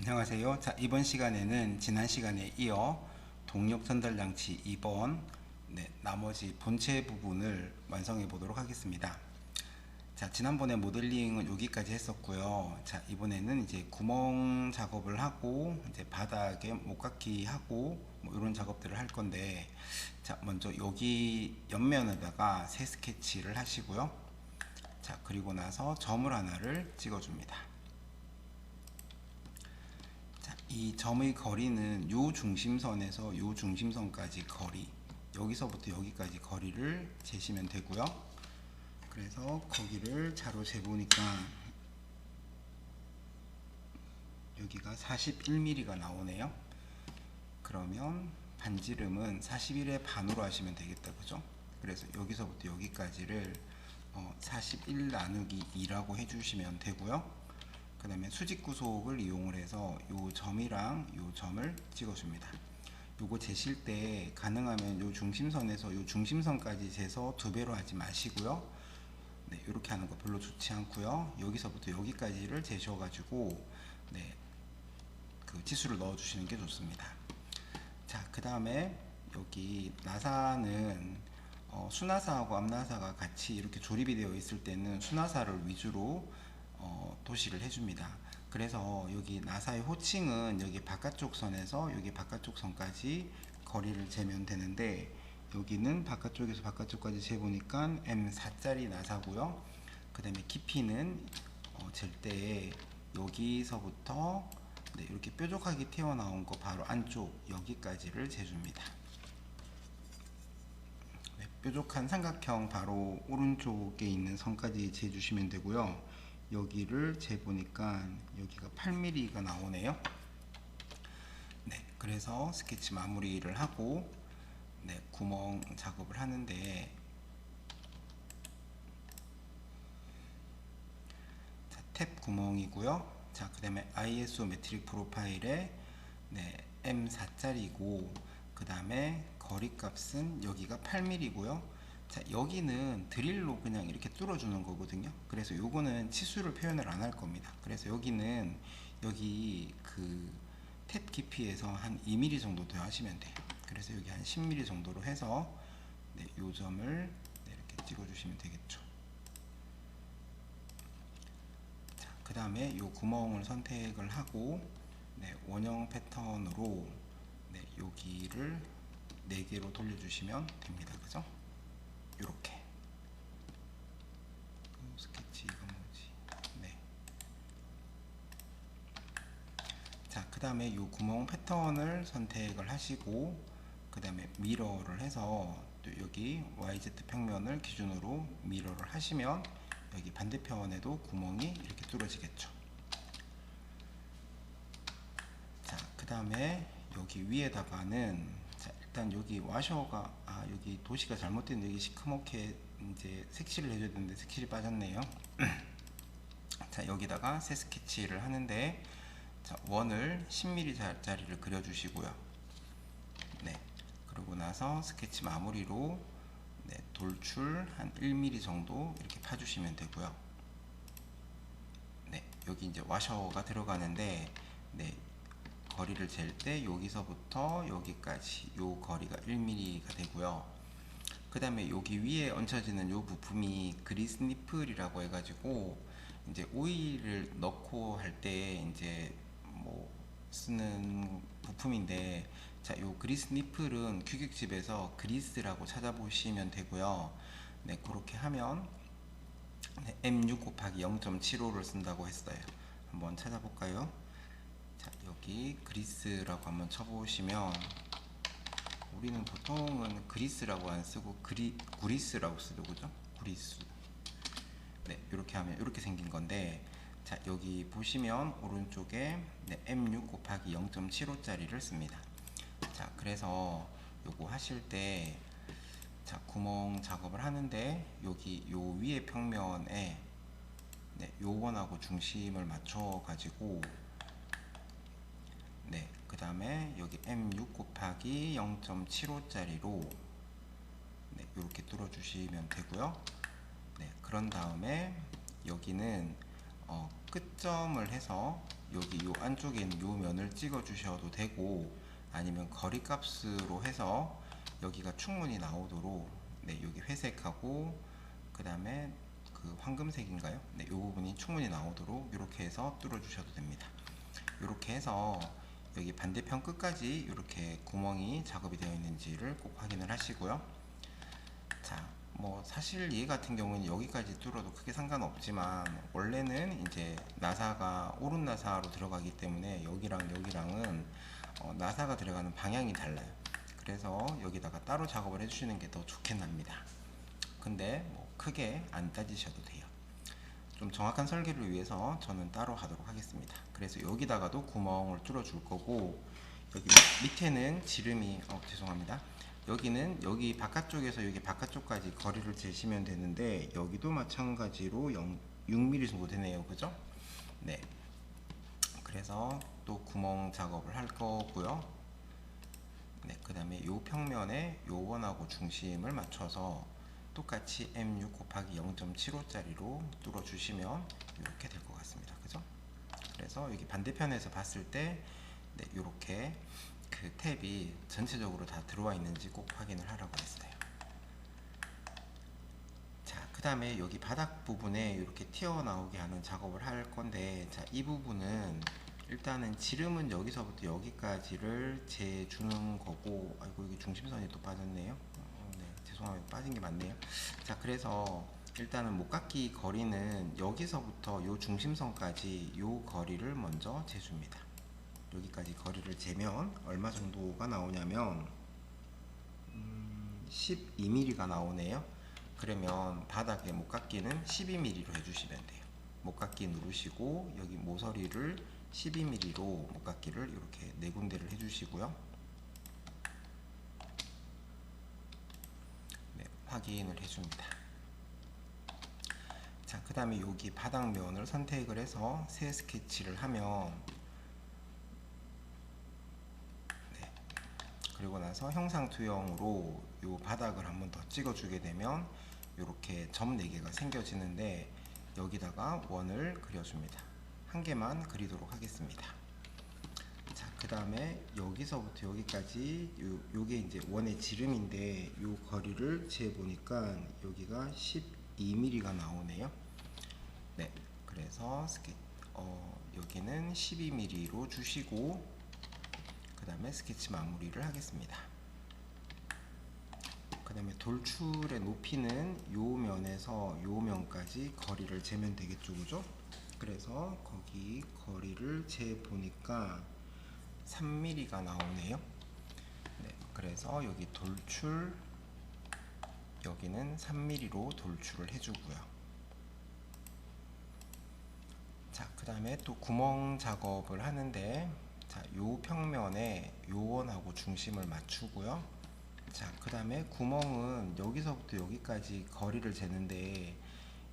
안녕하세요. 자, 이번 시간에는 지난 시간에 이어 동력 전달 장치 2번 나머지 본체 부분을 완성해 보도록 하겠습니다. 자, 지난번에 모델링은 여기까지 했었고요. 자, 이번에는 이제 구멍 작업을 하고 이제 바닥에 목깎이 하고 뭐 이런 작업들을 할 건데, 자, 먼저 여기 옆면에다가 새 스케치를 하시고요. 자, 그리고 나서 점을 하나를 찍어 줍니다. 이 점의 거리는 요 중심선에서 요 중심선까지 거리, 여기서부터 여기까지 거리를 재시면 되고요. 그래서 거기를 자로 재보니까 여기가 41mm가 나오네요. 그러면 반지름은 41의 반으로 하시면 되겠다, 그죠? 그래서 여기서부터 여기까지를 41 나누기 2라고 해주시면 되고요. 그 다음에 수직 구속을 이용을 해서 요 점이랑 요 점을 찍어줍니다. 요거 재실 때 가능하면 요 중심선에서 요 중심선까지 재서 두 배로 하지 마시고요. 네, 이렇게 하는 거 별로 좋지 않고요. 여기서부터 여기까지를 재셔가지고 그 치수를 넣어주시는 게 좋습니다. 자, 그 다음에 여기 나사는 수나사하고 앞나사가 같이 이렇게 조립이 되어 있을 때는 수나사를 위주로 도식을 해줍니다. 그래서 여기 나사의 호칭은 여기 바깥쪽 선에서 여기 바깥쪽 선까지 거리를 재면 되는데, 여기는 바깥쪽에서 바깥쪽까지 재보니까 M4짜리 나사고요. 그 다음에 깊이는 잴 때 여기서부터 이렇게 뾰족하게 튀어나온 거 바로 안쪽 여기까지를 재줍니다. 뾰족한 삼각형 바로 오른쪽에 있는 선까지 재주시면 되고요. 여기를 재보니까 여기가 8mm가 나오네요. 네, 그래서 스케치 마무리를 하고 구멍 작업을 하는데, 자, 탭 구멍이고요. 자, 그 다음에 ISO 메트릭 프로파일에 M4짜리고, 그 다음에 거리 값은 여기가 8mm고요. 자, 여기는 드릴로 그냥 이렇게 뚫어주는 거거든요. 그래서 요거는 치수를 표현을 안 할 겁니다. 그래서 여기는 여기 그 탭 깊이에서 한 2mm 정도 더 하시면 돼요. 그래서 여기 한 10mm 정도로 해서 요 점을 이렇게 찍어주시면 되겠죠. 자, 그 다음에 요 구멍을 선택을 하고 원형 패턴으로 여기를 4개로 돌려주시면 됩니다. 그죠? 요렇게 스케치가 뭐지? 네. 자, 그 다음에 요 구멍 패턴을 선택을 하시고, 그 다음에 미러를 해서 또 여기 YZ 평면을 기준으로 미러를 하시면 여기 반대편에도 구멍이 이렇게 뚫어지겠죠. 자, 그 다음에 여기 위에다가는, 자, 일단 여기 와셔가 여기 도시가 잘못된, 여기 시커멓게 이제 색칠을 해줘야 되는데 색칠이 빠졌네요. 자, 여기다가 새 스케치를 하는데, 자, 원을 10mm 짜리를 그려주시고요. 네, 그러고 나서 스케치 마무리로 돌출 한 1mm 정도 이렇게 파주시면 되고요. 네, 여기 이제 와셔가 들어가는데, 거리를 잴 때 여기서부터 여기까지 요 거리가 1mm가 되고요. 그 다음에 여기 위에 얹혀지는 요 부품이 그리스 니플이라고 해가지고 이제 오일을 넣고 할 때 이제 뭐 쓰는 부품인데, 자, 요 그리스 니플은 규격집에서 그리스라고 찾아보시면 되고요. 네, 그렇게 하면 M6 곱하기 0.75를 쓴다고 했어요. 한번 찾아볼까요? 자, 여기 그리스라고 한번 쳐보시면, 우리는 보통은 그리스라고 안 쓰고 구리스라고 쓰죠, 그죠? 구리스. 네, 이렇게 하면 이렇게 생긴 건데, 자, 여기 보시면 오른쪽에 M6 곱하기 0.75짜리를 씁니다. 자, 그래서 요거 하실 때, 자, 구멍 작업을 하는데 여기 요 위에 평면에 요 원하고 중심을 맞춰 가지고 그 다음에 여기 M6 곱하기 0.75짜리로 이렇게 뚫어 주시면 되고요. 그런 다음에 여기는 끝점을 해서 여기 요 안쪽에 있는 요 면을 찍어 주셔도 되고, 아니면 거리값으로 해서 여기가 충분히 나오도록, 네, 여기 회색하고 그 다음에 그 황금색인가요? 네, 이 부분이 충분히 나오도록 이렇게 해서 뚫어 주셔도 됩니다. 이렇게 해서 여기 반대편 끝까지 이렇게 구멍이 작업이 되어 있는지를 꼭 확인을 하시고요. 자, 뭐 사실 얘 같은 경우는 여기까지 뚫어도 크게 상관없지만, 원래는 이제 나사가 오른 나사로 들어가기 때문에 여기랑 여기랑은 나사가 들어가는 방향이 달라요. 그래서 여기다가 따로 작업을 해주시는 게 더 좋겠답니다. 근데 뭐 크게 안 따지셔도 돼요. 좀 정확한 설계를 위해서 저는 따로 하도록 하겠습니다. 그래서 여기다가도 구멍을 뚫어 줄 거고, 여기 밑에는 지름이 죄송합니다. 여기는 여기 바깥쪽에서 여기 바깥쪽까지 거리를 재시면 되는데, 여기도 마찬가지로 6mm 정도 되네요. 그죠? 네. 그래서 또 구멍 작업을 할 거고요. 네, 그 다음에 요 평면에 요 원하고 중심을 맞춰서 똑같이 M6 곱하기 0.75짜리로 뚫어 주시면 이렇게 될 것 같습니다. 그죠? 그래서 여기 반대편에서 봤을 때, 네, 이렇게 그 탭이 전체적으로 다 들어와 있는지 꼭 확인을 하라고 했어요. 자, 그 다음에 여기 바닥 부분에 이렇게 튀어나오게 하는 작업을 할 건데, 자, 이 부분은 일단은 지름은 여기서부터 여기까지를 재주는 거고, 아이고, 여기 중심선이 또 빠졌네요. 네, 죄송합니다. 빠진 게 맞네요. 자, 그래서 일단은 목깎이 거리는 여기서부터 요 중심선까지 요 거리를 먼저 재줍니다. 여기까지 거리를 재면 얼마 정도가 나오냐면 12mm가 나오네요. 그러면 바닥에 목깎이는 12mm로 해주시면 돼요. 목깎이 누르시고 여기 모서리를 12mm로 목깎이를 이렇게 네 군데를 해주시고요. 네, 확인을 해줍니다. 자, 그 다음에 여기 바닥면을 선택을 해서 새 스케치를 하면, 네, 그리고 나서 형상 투영으로 이 바닥을 한번 더 찍어주게 되면 이렇게 점 4개가 생겨지는데, 여기다가 원을 그려줍니다. 한 개만 그리도록 하겠습니다. 자, 그 다음에 여기서부터 여기까지 요게 이제 원의 지름인데, 요 거리를 재보니까 여기가 12mm가 나오네요. 네, 그래서 여기는 12mm로 주시고 그 다음에 스케치 마무리를 하겠습니다. 그 다음에 돌출의 높이는 요 면에서 요 면까지 거리를 재면 되겠죠, 그죠? 그래서 거기 거리를 재보니까 3mm가 나오네요. 네, 그래서 여기 돌출, 여기는 3mm로 돌출을 해주고요. 자, 그 다음에 또 구멍 작업을 하는데, 자, 요 평면에 요 원하고 중심을 맞추고요. 자, 그 다음에 구멍은 여기서부터 여기까지 거리를 재는데,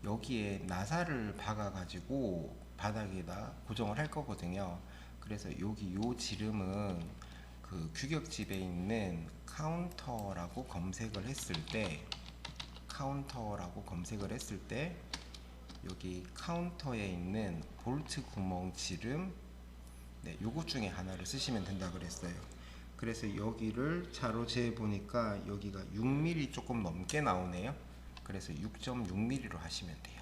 여기에 나사를 박아 가지고 바닥에다 고정을 할 거거든요. 그래서 여기 요 지름은 그 규격집에 있는 카운터라고 검색을 했을 때, 여기 카운터에 있는 볼트 구멍 지름, 네, 요것 중에 하나를 쓰시면 된다 그랬어요. 그래서 여기를 자로 재어 보니까 여기가 6mm 조금 넘게 나오네요. 그래서 6.6mm로 하시면 돼요.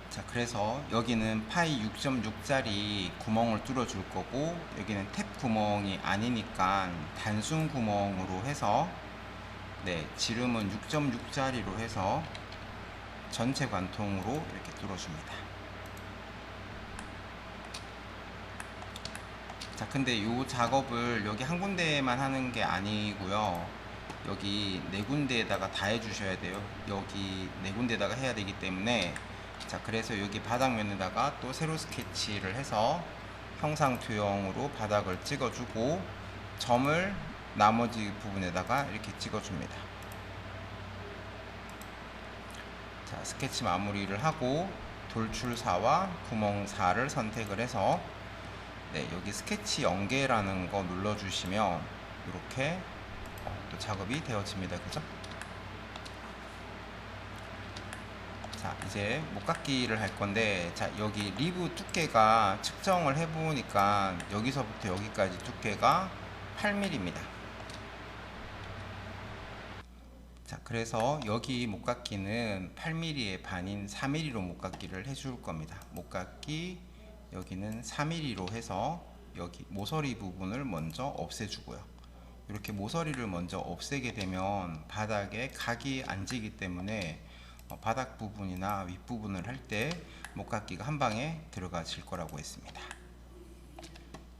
자, 그래서 여기는 파이 6.6짜리 구멍을 뚫어 줄 거고, 여기는 탭 구멍이 아니니까 단순 구멍으로 해서, 네, 지름은 6.6짜리로 해서 전체 관통으로 이렇게 뚫어 줍니다. 자, 근데 이 작업을 여기 한 군데만 하는 게 아니고요. 여기 네 군데에다가 다 해주셔야 돼요. 여기 네 군데에다가 해야 되기 때문에, 자, 그래서 여기 바닥면에다가 또 세로 스케치를 해서 형상 투영으로 바닥을 찍어주고, 점을 나머지 부분에다가 이렇게 찍어줍니다. 자, 스케치 마무리를 하고 돌출사와 구멍사를 선택을 해서, 네, 여기 스케치 연계라는 거 눌러주시면 이렇게 또 작업이 되어집니다. 그죠? 자, 이제 목깎이를 할 건데, 자, 여기 리브 두께가 측정을 해 보니까 여기서부터 여기까지 두께가 8mm입니다. 자, 그래서 여기 목깎이는 8mm의 반인 4mm로 목깎이를 해줄 겁니다. 목깎이 여기는 4mm로 해서 여기 모서리 부분을 먼저 없애주고요. 이렇게 모서리를 먼저 없애게 되면 바닥에 각이 안 지기 때문에 바닥 부분이나 윗부분을 할 때 목깎이가 한 방에 들어가질 거라고 했습니다.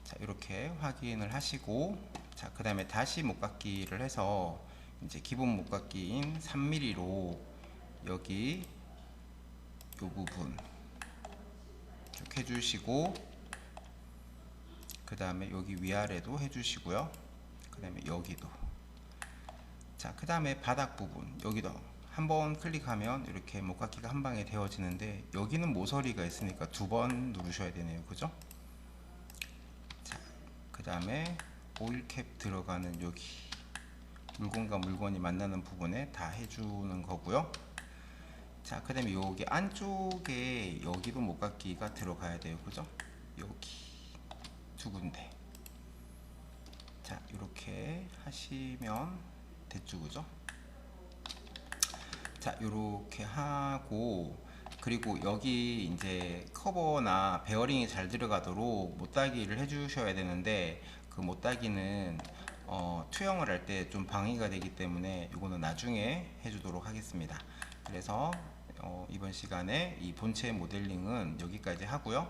자, 이렇게 확인을 하시고, 자, 그 다음에 다시 목깎이를 해서 이제 기본 목깎이인 3mm로 여기 이 부분 쭉 해주시고, 그 다음에 여기 위아래도 해주시고요. 그 다음에 여기도. 자, 그 다음에 바닥 부분 여기도 한번 클릭하면 이렇게 목깎이가 한 방에 되어지는데, 여기는 모서리가 있으니까 2번 누르셔야 되네요. 그죠? 자, 그 다음에 오일캡 들어가는 여기 물건과 물건이 만나는 부분에 다 해주는 거고요. 자, 그 다음에 여기 안쪽에 여기도 목깎이가 들어가야 돼요. 그죠? 여기 2군데. 자, 이렇게 하시면 됐죠. 그죠? 자, 이렇게 하고, 그리고 여기 이제 커버나 베어링이 잘 들어가도록 못따기를 해주셔야 되는데, 그 못따기는 투영을 할 때 좀 방해가 되기 때문에 이거는 나중에 해주도록 하겠습니다. 그래서 이번 시간에 이 본체 모델링은 여기까지 하고요.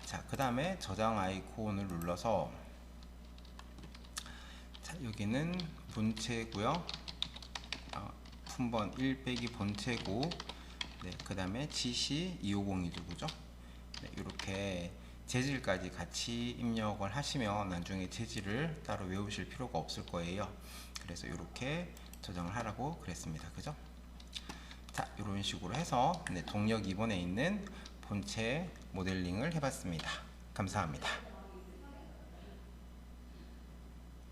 자, 그 다음에 저장 아이콘을 눌러서, 자, 여기는 본체고요. 품번 1 빼기 본체고, 네, 그 다음에 GC 250이죠. 그죠? 네, 이렇게 재질까지 같이 입력을 하시면 나중에 재질을 따로 외우실 필요가 없을 거예요. 그래서 이렇게 저장을 하라고 그랬습니다. 그죠? 자, 이런 식으로 해서 동력 2번에 있는 본체 모델링을 해봤습니다. 감사합니다.